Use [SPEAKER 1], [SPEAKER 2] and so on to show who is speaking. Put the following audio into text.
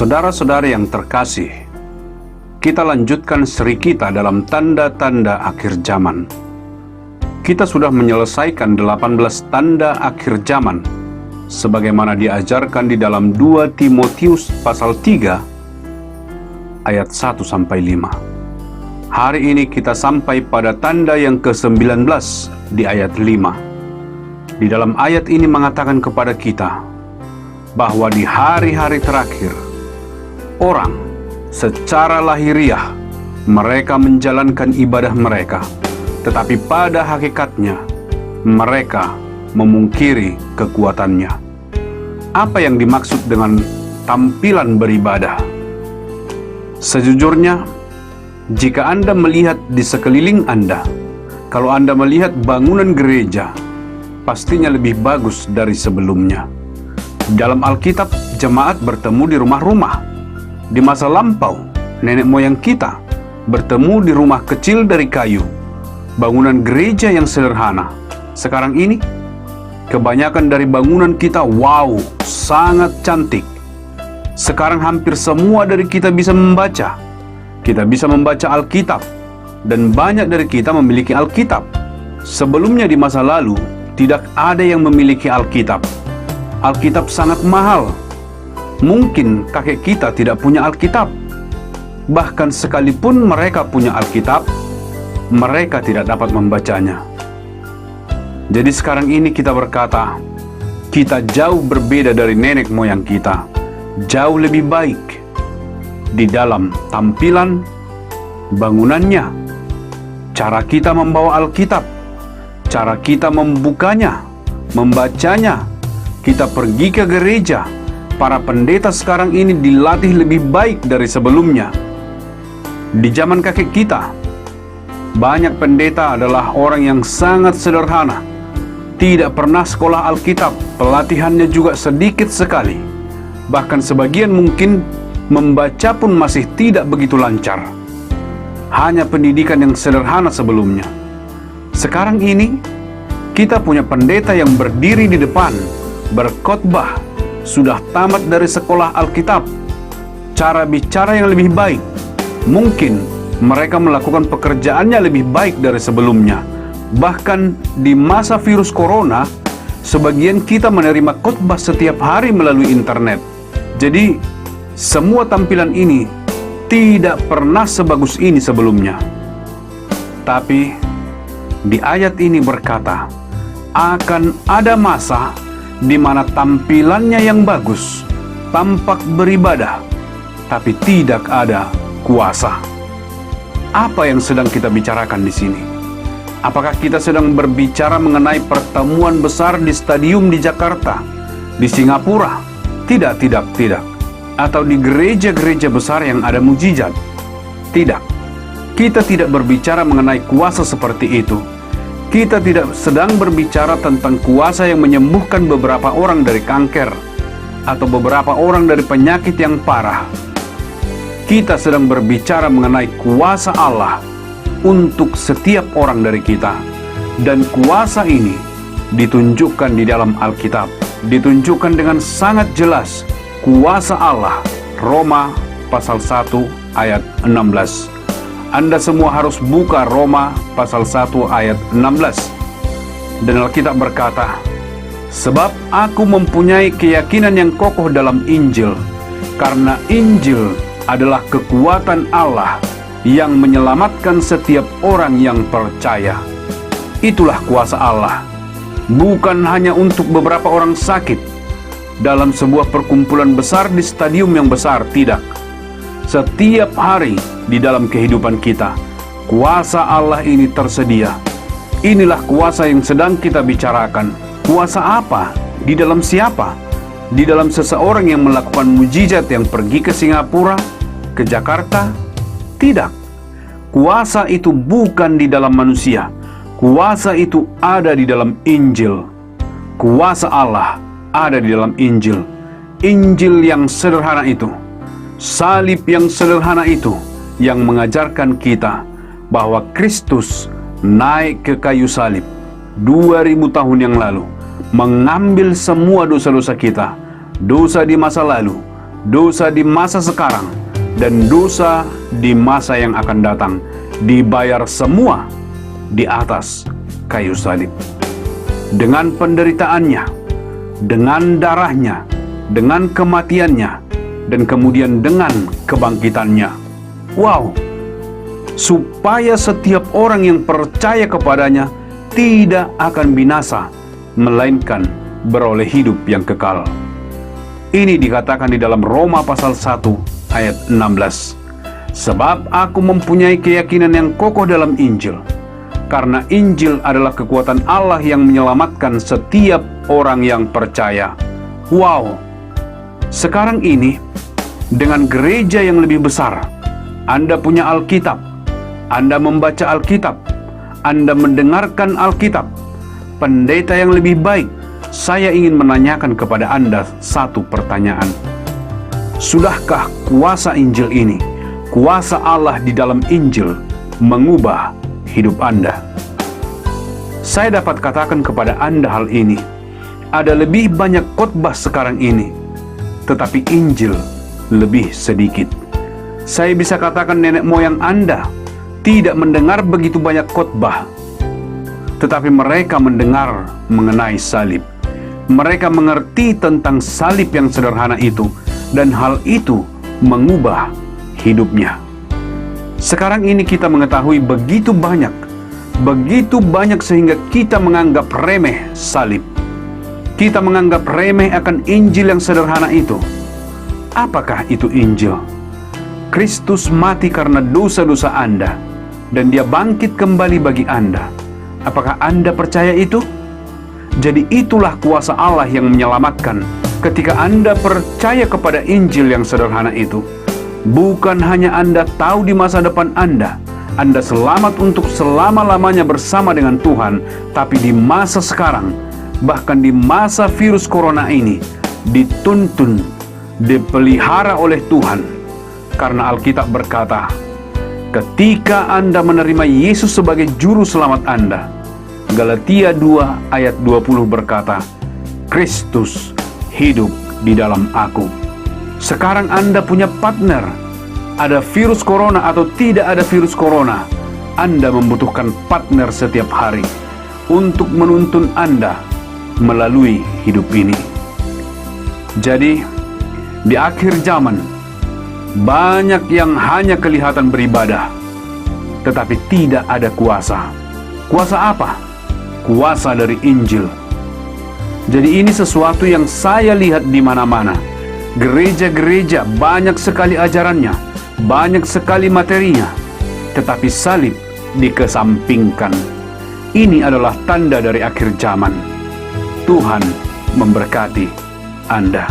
[SPEAKER 1] Saudara-saudara yang terkasih, kita lanjutkan seri kita dalam tanda-tanda akhir zaman. Kita sudah menyelesaikan 18 tanda akhir zaman, sebagaimana diajarkan di dalam 2 Timotius pasal 3, ayat 1-5. Hari ini kita sampai pada tanda yang ke-19 di ayat 5. Di dalam ayat ini mengatakan kepada kita bahwa di hari-hari terakhir, orang secara lahiriah mereka menjalankan ibadah mereka, tetapi pada hakikatnya mereka memungkiri kekuatannya. Apa yang dimaksud dengan tampilan beribadah? Sejujurnya, jika Anda melihat di sekeliling Anda, kalau Anda melihat bangunan gereja, pastinya lebih bagus dari sebelumnya. Dalam Alkitab, jemaat bertemu di rumah-rumah. Di masa lampau, nenek moyang kita bertemu di rumah kecil dari kayu, bangunan gereja yang sederhana. Sekarang ini, kebanyakan dari bangunan kita, wow, sangat cantik. Sekarang hampir semua dari kita bisa membaca. Kita bisa membaca Alkitab, dan banyak dari kita memiliki Alkitab. Sebelumnya di masa lalu, tidak ada yang memiliki Alkitab. Alkitab sangat mahal. Mungkin kakek kita tidak punya Alkitab. Bahkan sekalipun mereka punya Alkitab, mereka tidak dapat membacanya. Jadi sekarang ini kita berkata, kita jauh berbeda dari nenek moyang kita. Jauh lebih baik di dalam tampilan bangunannya, cara kita membawa Alkitab, cara kita membukanya, membacanya. Kita pergi ke gereja. Para pendeta sekarang ini dilatih lebih baik dari sebelumnya. Di zaman kakek kita, banyak pendeta adalah orang yang sangat sederhana, tidak pernah sekolah Alkitab, pelatihannya juga sedikit sekali. Bahkan sebagian mungkin membaca pun masih tidak begitu lancar. Hanya pendidikan yang sederhana sebelumnya. Sekarang ini, kita punya pendeta yang berdiri di depan, berkhotbah, sudah tamat dari sekolah Alkitab, cara bicara yang lebih baik. Mungkin mereka melakukan pekerjaannya lebih baik dari sebelumnya. Bahkan di masa virus corona, sebagian kita menerima khotbah setiap hari melalui internet. Jadi, semua tampilan ini tidak pernah sebagus ini sebelumnya. Tapi, di ayat ini berkata, akan ada masa di mana tampilannya yang bagus, tampak beribadah, tapi tidak ada kuasa. Apa yang sedang kita bicarakan di sini? Apakah kita sedang berbicara mengenai pertemuan besar di stadium di Jakarta, di Singapura? Tidak. Atau di gereja-gereja besar yang ada mujizat? Tidak. Kita tidak berbicara mengenai kuasa seperti itu. Kita tidak sedang berbicara tentang kuasa yang menyembuhkan beberapa orang dari kanker atau beberapa orang dari penyakit yang parah. Kita sedang berbicara mengenai kuasa Allah untuk setiap orang dari kita. Dan kuasa ini ditunjukkan di dalam Alkitab. Ditunjukkan dengan sangat jelas kuasa Allah. Roma pasal 1 ayat 16. Anda semua harus buka Roma pasal 1 ayat 16. Dan Alkitab berkata, sebab aku mempunyai keyakinan yang kokoh dalam Injil, karena Injil adalah kekuatan Allah yang menyelamatkan setiap orang yang percaya. Itulah kuasa Allah. Bukan hanya untuk beberapa orang sakit dalam sebuah perkumpulan besar di stadium yang besar, tidak. Setiap hari di dalam kehidupan kita, kuasa Allah ini tersedia. Inilah kuasa yang sedang kita bicarakan. Kuasa apa? Di dalam siapa? Di dalam seseorang yang melakukan mujizat yang pergi ke Singapura, ke Jakarta? Tidak. Kuasa itu bukan di dalam manusia. Kuasa itu ada di dalam Injil. Kuasa Allah ada di dalam Injil. Injil yang sederhana itu, salib yang sederhana itu, yang mengajarkan kita bahwa Kristus naik ke kayu salib 2000 tahun yang lalu, mengambil semua dosa-dosa kita, dosa di masa lalu, dosa di masa sekarang, dan dosa di masa yang akan datang, dibayar semua di atas kayu salib. Dengan penderitaannya, dengan darahnya, dengan kematiannya, dan kemudian dengan kebangkitannya. Wow! Supaya setiap orang yang percaya kepadanya tidak akan binasa, melainkan beroleh hidup yang kekal. Ini dikatakan di dalam Roma pasal 1 ayat 16. Sebab aku mempunyai keyakinan yang kokoh dalam Injil, karena Injil adalah kekuatan Allah yang menyelamatkan setiap orang yang percaya. Wow! Sekarang ini, dengan gereja yang lebih besar, Anda punya Alkitab, Anda membaca Alkitab, Anda mendengarkan Alkitab, pendeta yang lebih baik, saya ingin menanyakan kepada Anda satu pertanyaan. Sudahkah kuasa Injil ini, kuasa Allah di dalam Injil, mengubah hidup Anda? Saya dapat katakan kepada Anda hal ini. Ada lebih banyak khotbah sekarang ini, tetapi Injil lebih sedikit. Saya bisa katakan nenek moyang Anda tidak mendengar begitu banyak khotbah, tetapi mereka mendengar mengenai salib. Mereka mengerti tentang salib yang sederhana itu, dan hal itu mengubah hidupnya. Sekarang ini kita mengetahui begitu banyak sehingga kita menganggap remeh salib. Kita menganggap remeh akan Injil yang sederhana itu. Apakah itu Injil? Kristus mati karena dosa-dosa Anda, dan Dia bangkit kembali bagi Anda. Apakah Anda percaya itu? Jadi itulah kuasa Allah yang menyelamatkan. Ketika Anda percaya kepada Injil yang sederhana itu, bukan hanya Anda tahu di masa depan Anda selamat untuk selama-lamanya bersama dengan Tuhan, tapi di masa sekarang, bahkan di masa virus corona ini, dituntun, dipelihara oleh Tuhan. Karena Alkitab berkata, ketika Anda menerima Yesus sebagai juru selamat Anda, Galatia 2 ayat 20 berkata, Kristus hidup di dalam aku. Sekarang Anda punya partner. Ada virus corona atau tidak ada virus corona, Anda membutuhkan partner setiap hari untuk menuntun Anda melalui hidup ini. Jadi, di akhir zaman, banyak yang hanya kelihatan beribadah, tetapi tidak ada kuasa. Kuasa apa? Kuasa dari Injil. Jadi ini sesuatu yang saya lihat di mana-mana. Gereja-gereja banyak sekali ajarannya, banyak sekali materinya, tetapi salib dikesampingkan. Ini adalah tanda dari akhir zaman. Tuhan memberkati Anda.